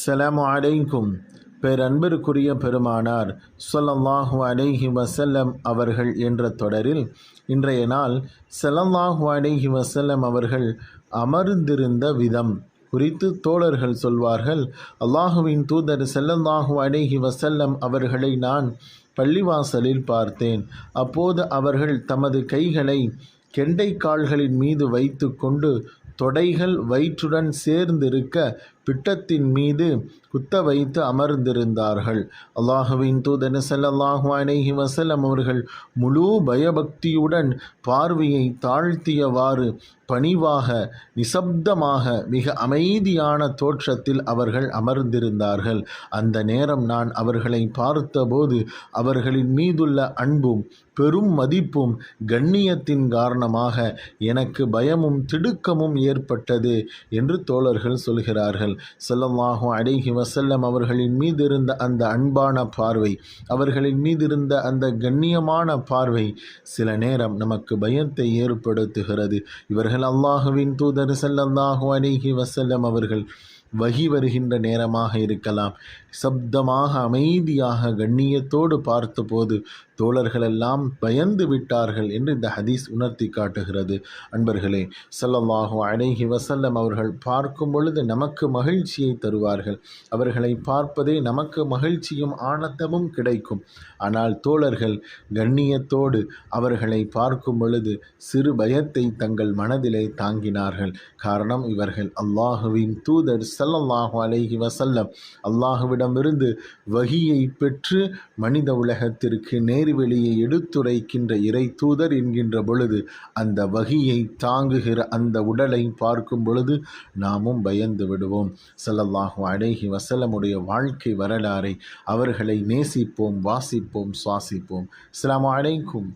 ஸலாமு அலைக்கும். பேரன்பிற்குரிய பெருமானார் ஸல்லல்லாஹு அலைஹி வஸல்லம் அவர்கள் என்ற தொடரில் இன்றைய நாள் ஸல்லல்லாஹு அலைஹி வஸல்லம் அவர்கள் அமர்ந்திருந்த விதம் குறித்து தோழர்கள் சொல்வார்கள். அல்லாஹுவின் தூதர் ஸல்லல்லாஹு அலைஹி வஸல்லம் அவர்களை நான் பள்ளிவாசலில் பார்த்தேன். அப்போது அவர்கள் தமது கைகளை கெண்டைக்கால்களின் மீது வைத்து கொண்டு தொடைகள் வயிற்றுடன் சேர்ந்திருக்க பிட்டத்தின் மீது குத்த வைத்து அமர்ந்திருந்தார்கள். அல்லாஹுவின் தூதர் ஸல்லல்லாஹு அலைஹி வஸல்லம் அவர்கள் முழு பயபக்தியுடன் பார்வையை தாழ்த்தியவாறு பணிவாக நிசப்தமாக மிக அமைதியான தோற்றத்தில் அவர்கள் அமர்ந்திருந்தார்கள். அந்த நேரம் நான் அவர்களை பார்த்தபோது அவர்களின் மீதுள்ள அன்பும் பெரும் மதிப்பும் கண்ணியத்தின் காரணமாக எனக்கு பயமும் திடுக்கமும் ஏற்பட்டது என்று தோழர்கள் சொல்கிறார்கள். ஸல்லல்லாஹு அலைஹி வஸல்லம் அவர்களின் மீது இருந்த அந்த அன்பான பார்வை, அவர்களின் மீது இருந்த அந்த கண்ணியமான பார்வை சில நேரம் நமக்கு பயத்தை ஏற்படுத்துகிறது. இவர்கள் அல்லாஹுவின் தூதர் ஸல்லல்லாஹு அலைஹி வஸல்லம் அவர்கள் வகி வருகின்ற நேரமாக இருக்கலாம். சப்தமாக அமைதியாக கண்ணியத்தோடு பார்த்தபோது தோழர்களெல்லாம் பயந்து விட்டார்கள் என்று இந்த ஹதீஸ் உணர்த்தி காட்டுகிறது. அன்பர்களே, ஸல்லல்லாஹு அலைஹி வஸல்லம் அவர்கள் பார்க்கும் பொழுது நமக்கு மகிழ்ச்சியை தருவார்கள். அவர்களை பார்ப்பதே நமக்கு மகிழ்ச்சியும் ஆனந்தமும் கிடைக்கும். ஆனால் தோழர்கள் கண்ணியத்தோடு அவர்களை பார்க்கும் பொழுது சிறு பயத்தை தங்கள் மனதிலே தாங்கினார்கள். காரணம், இவர்கள் அல்லாஹுவின் தூதர் ஸல்லல்லாஹு அலைஹி வஸல்லம் அல்லாஹுவிடமிருந்து வகியை பெற்று மனித உலகத்திற்கு நேர்வெளியை எடுத்துரைக்கின்ற இறை தூதர் என்கின்ற பொழுது அந்த வகியை தாங்குகிற அந்த உடலை பார்க்கும் பொழுது நாமும் பயந்து விடுவோம். ஸல்லல்லாஹு அலைஹி வஸல்லமுடைய வாழ்க்கை வரலாறை அவர்களை நேசிப்போம், வாசிப்போம், சுவாசிப்போம். அஸ்ஸலாமு அலைக்கும்.